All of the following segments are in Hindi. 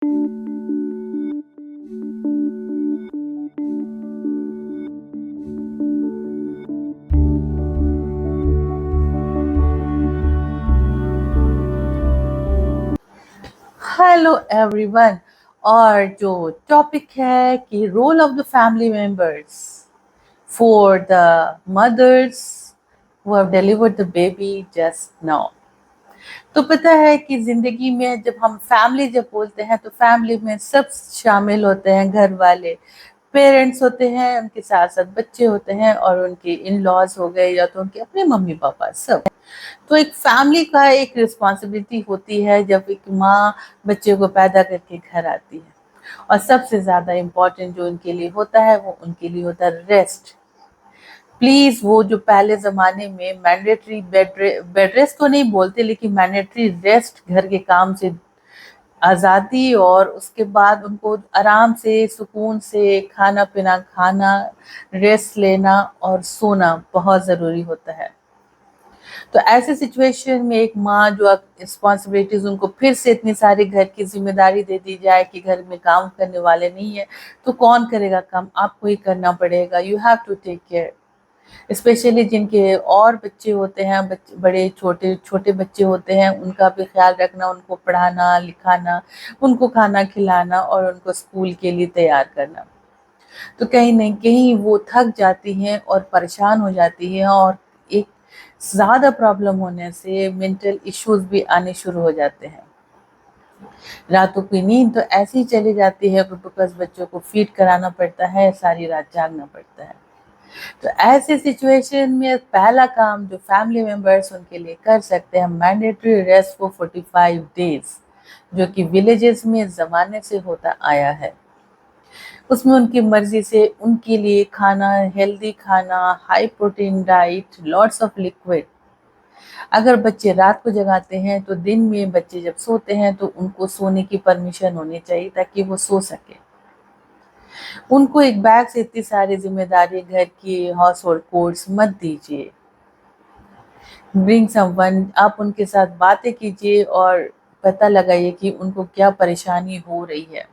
Hello everyone. और जो टॉपिक है कि role of the family members for the mothers who have delivered the baby just now. तो पता है कि ज़िंदगी में जब हम फैमिली जब बोलते हैं तो फैमिली में सब शामिल होते हैं, घर वाले, पेरेंट्स होते हैं, उनके साथ-साथ बच्चे होते हैं और उनके इन-लॉज़ हो गए या तो उनके अपने मम्मी-पापा सब। तो एक फैमिली का एक रिस्पॉन्सिबिलिटी होती है जब एक माँ बच्चे को पैदा करके घर आती है और सबसे ज़्यादा इम्पोर्टेंट जो उनके लिए होता है वो उनके लिए होता है रेस्ट। प्लीज़ वो जो पहले ज़माने में मैंडेटरी बेड रेस्ट तो नहीं बोलते लेकिन मैंडेटरी रेस्ट घर के काम से आज़ादी और उसके बाद उनको आराम से सुकून से खाना-पीना खाना, रेस्ट लेना और सोना बहुत ज़रूरी होता है। तो ऐसे सिचुएशन में एक माँ जो अब रिस्पॉन्सिबिलिटीज़ उनको फिर से इतनी सारी घर की ज़िम्मेदारी दे दी जाए कि घर में काम करने वाले नहीं है, तो कौन करेगा काम? आपको ही करना पड़ेगा। You have to take care. Specially जिनके और बच्चे होते हैं, बड़े छोटे छोटे बच्चे होते हैं, उनका भी ख्याल रखना, उनको पढ़ाना, लिखाना, उनको खाना खिलाना और उनको स्कूल के लिए तैयार करना। तो कहीं न कहीं वो थक जाती हैं और परेशान हो जाती हैं और एक ज़्यादा प्रॉब्लम होने से मेंटल इश्यूज़ भी आने शुरू हो जाते हैं। रातों की नींद तो ऐसे ही चली जाती है बिकॉज़ बच्चों को फीड कराना पड़ता है, सारी रात जागना पड़ता है। तो ऐसे सिचुएशन में पहला काम जो फैमिली मेंबर्स उनके लिए कर सकते हैं मैंडेटरी रेस्ट फॉर 45 डेज़ जो कि विलेजेस में ज़माने से होता आया है। उसमें उनकी मर्ज़ी से उनके लिए खाना, हेल्दी खाना, high protein diet, lots of liquid. अगर बच्चे रात को जगाते हैं तो दिन में बच्चे जब सोते हैं तो उनको सोने की परमिशन होनी चाहिए ताकि वो सो सकें। उनको एक बैग से इतनी सारी ज़िम्मेदारी घर की हाउस होल्ड कोर्स मत दीजिए। ब्रिंग समवन, आप उनके साथ बातें कीजिए और पता लगाइए कि उनको क्या परेशानी हो रही है।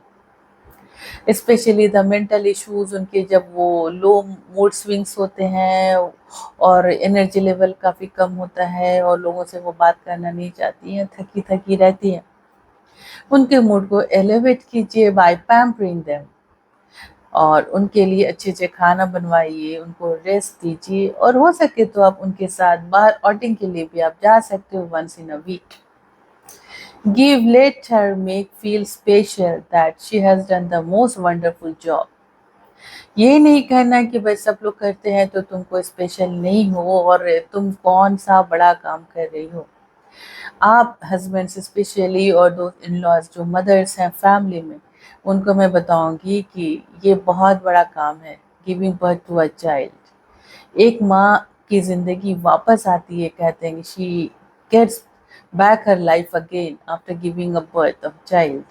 स्पेशली द मेंटल इश्यूज़ उनके जब वो लो मूड स्विंग्स होते हैं और एनर्जी लेवल काफ़ी कम होता है और लोगों से वो बात करना नहीं चाहती हैं, थकी-थकी रहती हैं। उनके मूड को एलिवेट कीजिए बाय पैम्परिंग देम और उनके लिए अच्छे-अच्छे खाना बनवाइए, उनको रेस्ट दीजिए और हो सके तो आप उनके साथ बाहर आउटिंग के लिए भी आप जा सकते हो once in a week. Let her make feel special that she has done the most wonderful job. ये नहीं कहना कि भाई सब लोग करते हैं तो तुम कोई स्पेशल नहीं हो और तुम कौन-सा बड़ा काम कर रही हो। आप हस्बैंड्स स्पेशली और दो इन-लॉज़ जो मदर्स हैं फैमिली में, उनको मैं बताऊँगी कि ये बहुत बड़ा काम है, giving birth to a child. एक माँ की ज़िंदगी वापस आती है कहते हैं कि she gets back her life again after giving a birth of child.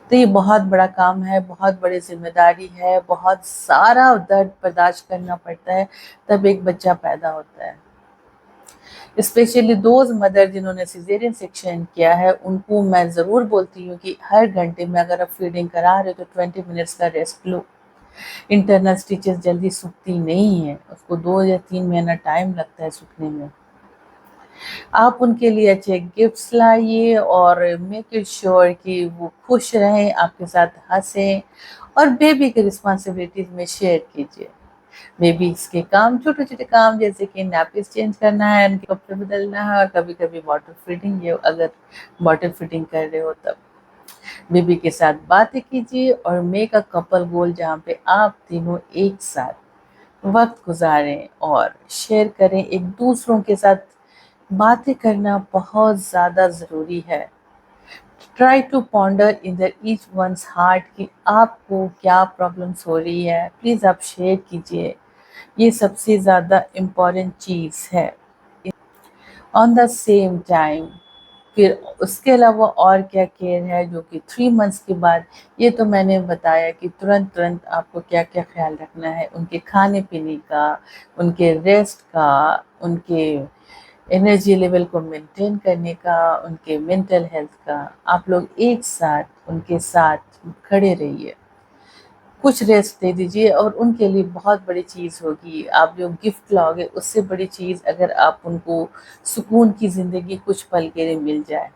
तो ये बहुत बड़ा काम है, बहुत बड़ी ज़िम्मेदारी है, बहुत सारा दर्द बर्दाश्त करना पड़ता है, तब एक बच्चा पैदा होता है। स्पेशली दोज़ मदर जिन्होंने सिज़ेरियन सेक्शन किया है, उनको मैं ज़रूर बोलती हूँ कि हर घंटे में अगर आप फीडिंग करा रहे हो तो 20 मिनट्स का रेस्ट लो। इंटरनल स्टिचेज़ जल्दी सूखती नहीं हैं, उसको 2 या 3 महीना टाइम लगता है सूखने में। आप उनके लिए अच्छे गिफ्ट्स लाइए और मेक इट श्योर कि वो खुश रहें, आपके साथ हँसें और बेबी की रिस्पॉन्सिबिलिटीज़ में शेयर कीजिए। बेबीज़ के काम छोटे-छोटे काम जैसे कि नैपीज़ चेंज करना है, उनके कपड़े बदलना है और कभी-कभी बॉटल फीडिंग ये अगर बॉटल फीडिंग कर रहे हो तब। बेबी के साथ बातें कीजिए और मेक अ कपल गोल जहाँ पे आप तीनों एक साथ वक़्त गुज़ारें और शेयर करें, एक-दूसरों के साथ बातें करना बहुत ज़्यादा ज़रूरी है। Try to ponder in the each one's heart कि आपको क्या प्रॉब्लम्स हो रही है, प्लीज़ आप शेयर कीजिए। ये सबसे ज़्यादा इम्पोर्टेंट चीज़ है। ऑन द सेम टाइम फिर उसके अलावा और क्या केयर है जो कि 3 मंथ्स के बाद ये तो मैंने बताया कि तुरंत-तुरंत आपको क्या-क्या ख़्याल रखना है, उनके खाने-पीने का, उनके रेस्ट का, उनके एनर्जी लेवल को मेंटेन करने का, उनके मेंटल हेल्थ का। आप लोग एक साथ उनके साथ खड़े रहिए, कुछ रेस्ट दे दीजिए और उनके लिए बहुत बड़ी चीज़ होगी आप जो गिफ्ट लाओगे, उससे बड़ी चीज़ अगर आप उनको सुकून की ज़िंदगी कुछ पल के लिए मिल जाए।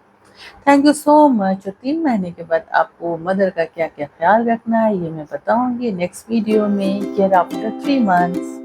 Thank you so much. और 3 महीने के बाद आपको मदर का क्या-क्या ख़्याल रखना है ये मैं बताऊँगी नेक्स्ट वीडियो में, केयर आफ्टर 3 मंथ्स।